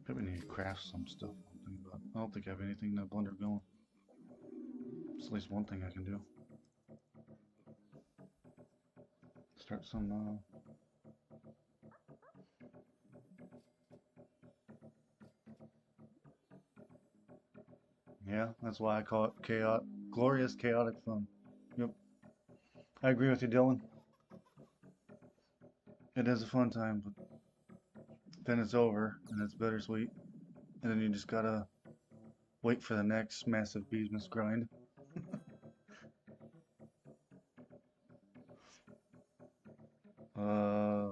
Speaker 1: Probably need to craft some stuff. But I don't think I have anything in that blender going. It's at least one thing I can do. Start some. Yeah, that's why I call it glorious chaotic fun. Yep, I agree with you, Dylan. It is a fun time, but then it's over and it's bittersweet, and then you just gotta wait for the next massive Beesmas grind. Uh,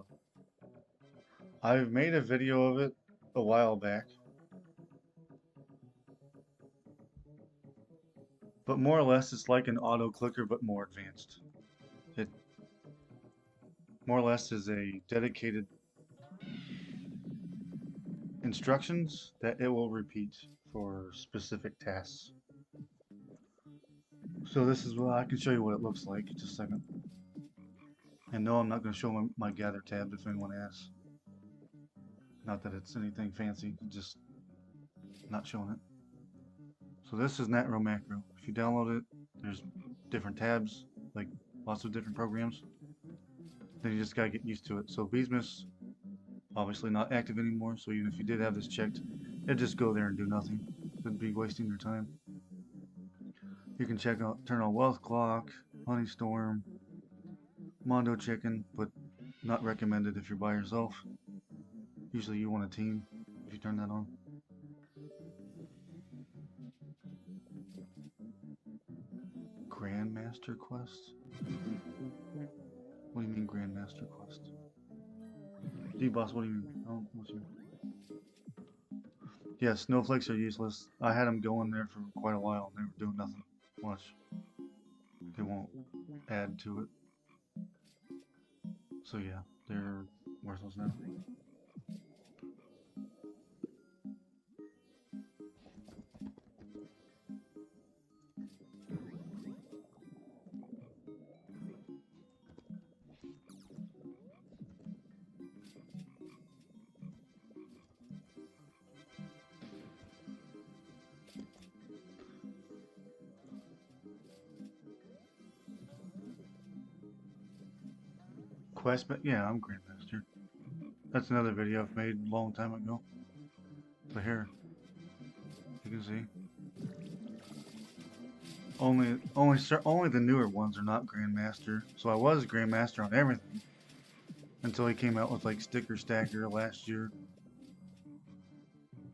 Speaker 1: I've made a video of it a while back, but more or less it's like an auto clicker but more advanced. It more or less is a dedicated instructions that it will repeat for specific tasks. So this is what I can show you what it looks like. Just a second. And no, I'm not going to show my gather tab if anyone asks. Not that it's anything fancy, just not showing it. So this is Net Row Macro. If you download it, there's different tabs, like lots of different programs. Then you just gotta get used to it. So Beesmas obviously not active anymore, so even if you did have this checked, it'd just go there and do nothing. It'd be wasting your time. You can check out, turn on Wealth Clock, Honey Storm, Mondo Chicken, but not recommended if you're by yourself. Usually you want a team if you turn that on. Grandmaster Quest? What do you mean Grandmaster Quest? D-Boss, what do you mean? Oh, what's your... Yeah, snowflakes are useless. I had them going there for quite a while. They were doing nothing much. They won't add to it. So yeah, they're worthless now. Quest, but yeah, I'm Grandmaster. That's another video I've made a long time ago. But here, you can see. Only the newer ones are not Grandmaster. So I was Grandmaster on everything until he came out with like Sticker Stacker last year,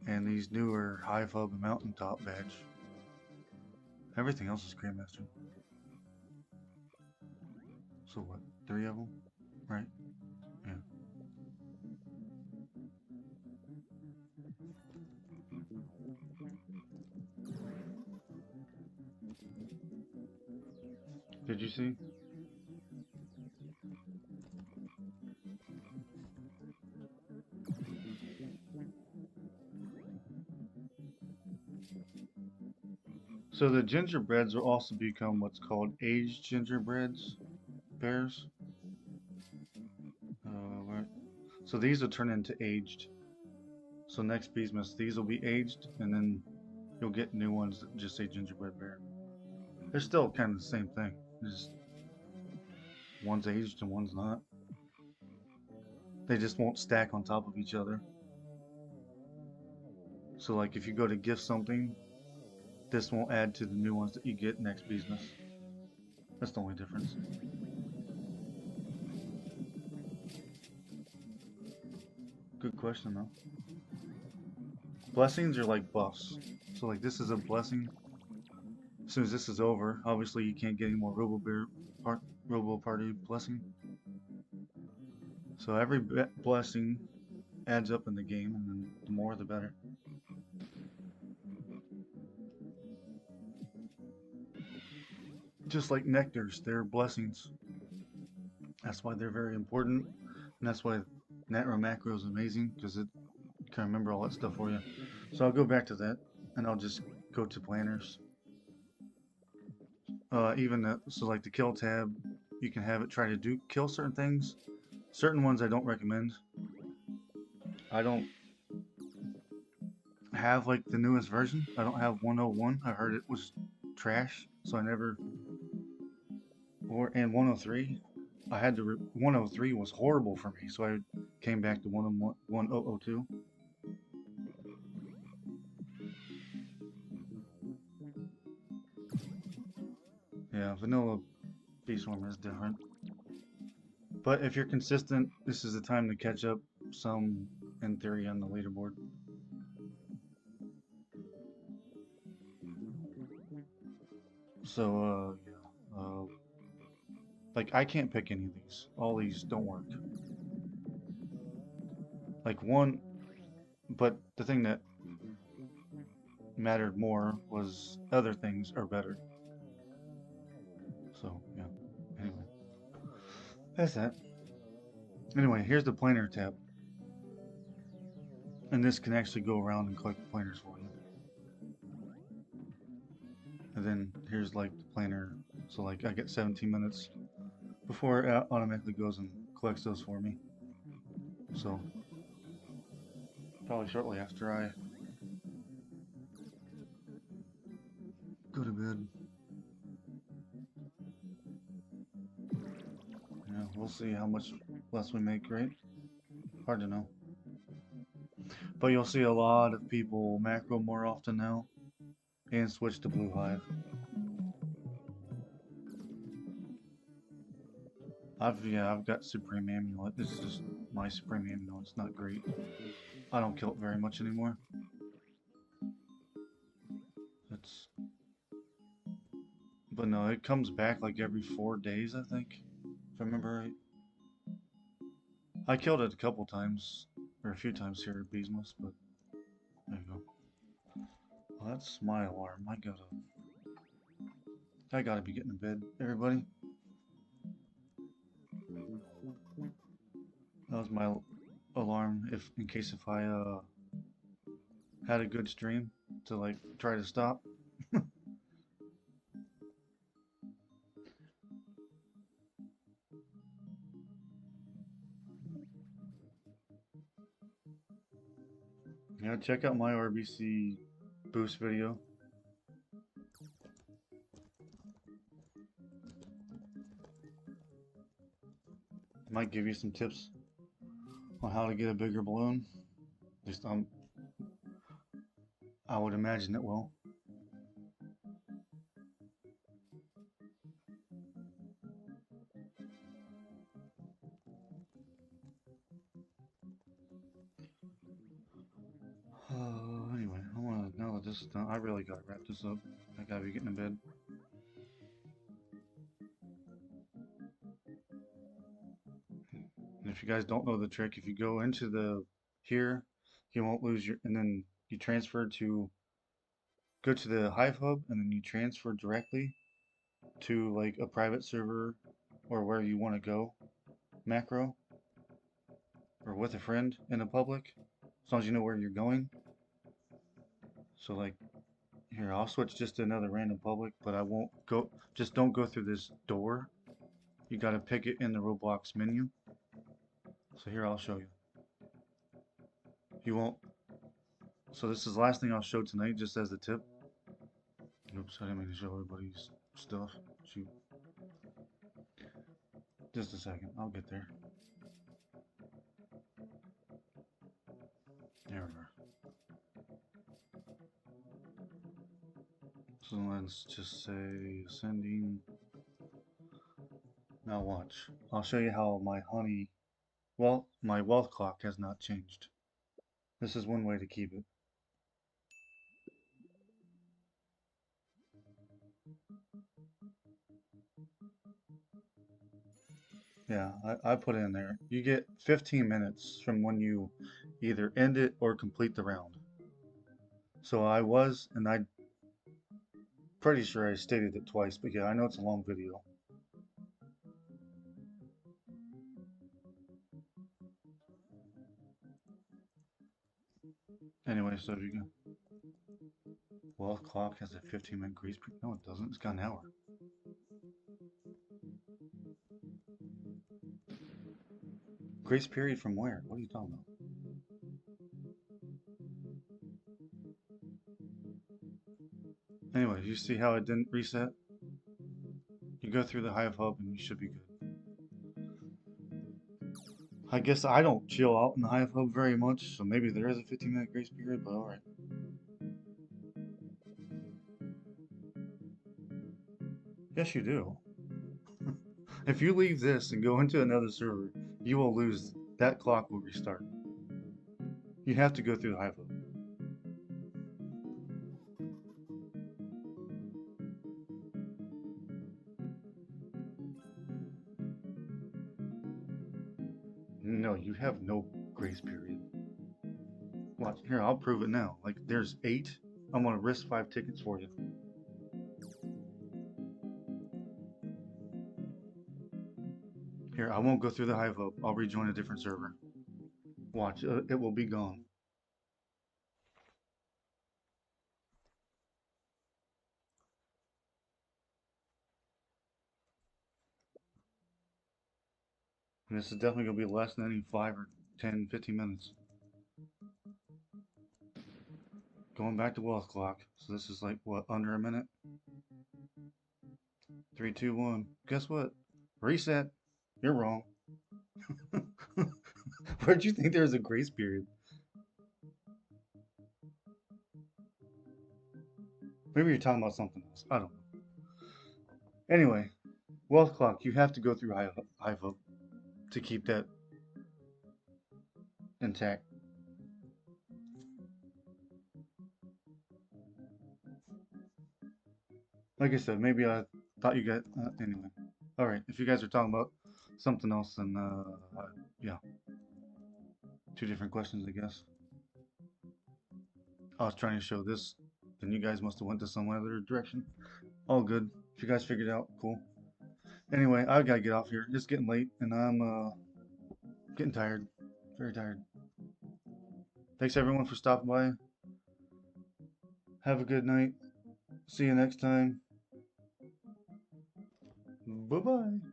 Speaker 1: and these newer High Hub and Mountaintop badge. Everything else is Grandmaster. So what? 3 of them, right? Yeah. Did you see? So the gingerbreads will also become what's called aged gingerbreads bears. Right. So these will turn into aged. So next Beesmas, these will be aged, and then you'll get new ones that just say gingerbread bear. They're still kind of the same thing. Just one's aged and one's not. They just won't stack on top of each other. So like if you go to gift something, this won't add to the new ones that you get next Beesmas. That's the only difference. Good question though. Blessings are like buffs. So like this is a blessing. As soon as this is over, obviously you can't get any more Robo Party blessing. So every blessing adds up in the game, and then the more the better. Just like nectars, they're blessings. That's why they're very important, and that's why Natro Macro is amazing, because it can remember all that stuff for you. So I'll go back to that, and I'll just go to planners. So like the kill tab, you can have it try to kill certain things. Certain ones I don't recommend. I don't have like the newest version. I don't have 101. I heard it was trash, so I never. And 103, I had to. 103 was horrible for me, so I came back to 1002. Yeah, vanilla Beeswarmer is different. But if you're consistent, this is the time to catch up some, in theory, on the leaderboard. So, like, I can't pick any of these. All these don't work. Like, but the thing that mattered more was other things are better. So, yeah. Anyway, that's that. Anyway, here's the planner tab. And this can actually go around and collect the planners for you. And then here's like the planner. So like I get 17 minutes before it automatically goes and collects those for me. So probably shortly after I go to bed. Yeah, we'll see how much less we make, right? Hard to know. But you'll see a lot of people macro more often now and switch to Blue Hive. I've got Supreme Amulet. This is my Supreme Amulet. It's not great. I don't kill it very much anymore. It's But no, it comes back like every 4 days, I think, if I remember right. I killed it a couple times, or a few times here at Beesmas, but there you go. Well, that's my alarm. I gotta be getting to bed, everybody. That was my alarm, if in case if I had a good stream to like try to stop. Yeah, check out my RBC boost video. Might give you some tips on how to get a bigger balloon. At least I would imagine it will. Anyway, now that this is done, I really gotta wrap this up. I gotta be getting to bed. And if you guys don't know the trick, if you go into the here, you won't lose your, and then you transfer to, go to the Hive Hub, and then you transfer directly to like a private server or where you want to go, macro, or with a friend in a public, as long as you know where you're going. So like here, I'll switch just to another random public, but I won't go, just don't go through this door. You gotta pick it in the Roblox menu. So here, I'll show you. You won't, so this is the last thing I'll show tonight, just as a tip. Oops, I didn't mean to show everybody's stuff. Shoot. Just a second, I'll get there. There we are. So let's just say ascending. Now watch. I'll show you how my honey, well, my wealth clock has not changed. This is one way to keep it. Yeah, I put it in there. You get 15 minutes from when you either end it or complete the round. So and I'm pretty sure I stated it twice, but yeah, I know it's a long video. Anyway, so if you go, wealth clock has a 15-minute grace period. No, it doesn't. It's got an hour. Grace period from where? What are you talking about? Anyway, you see how it didn't reset? You go through the Hive Hub and you should be good. I guess I don't chill out in the Hive Hub very much, so maybe there is a 15-minute grace period, but alright. Yes, you do. If you leave this and go into another server, you will lose. That clock will restart. You have to go through the Hive Hub. No, you have no grace period. Watch, here, I'll prove it now. Like, there's 8. I'm gonna risk 5 tickets for you. Here, I won't go through the Hive Hub. I'll rejoin a different server. Watch, it will be gone. And this is definitely gonna be less than any 5 or 10, 15 minutes. Going back to wealth clock. So this is like, what, under a minute? 3, 2, 1. Guess what? Reset. You're wrong. Where'd you think there was a grace period? Maybe you're talking about something else. I don't know. Anyway, wealth clock. You have to go through hive up to keep that intact. Like I said, maybe I thought you got anyway. All right, if you guys are talking about something else, then yeah, two different questions, I guess. I was trying to show this, then you guys must have went to some other direction. All good. If you guys figured it out, cool. Anyway, I gotta get off here. It's getting late, and I'm getting tired, very tired. Thanks everyone for stopping by. Have a good night. See you next time. Bye bye.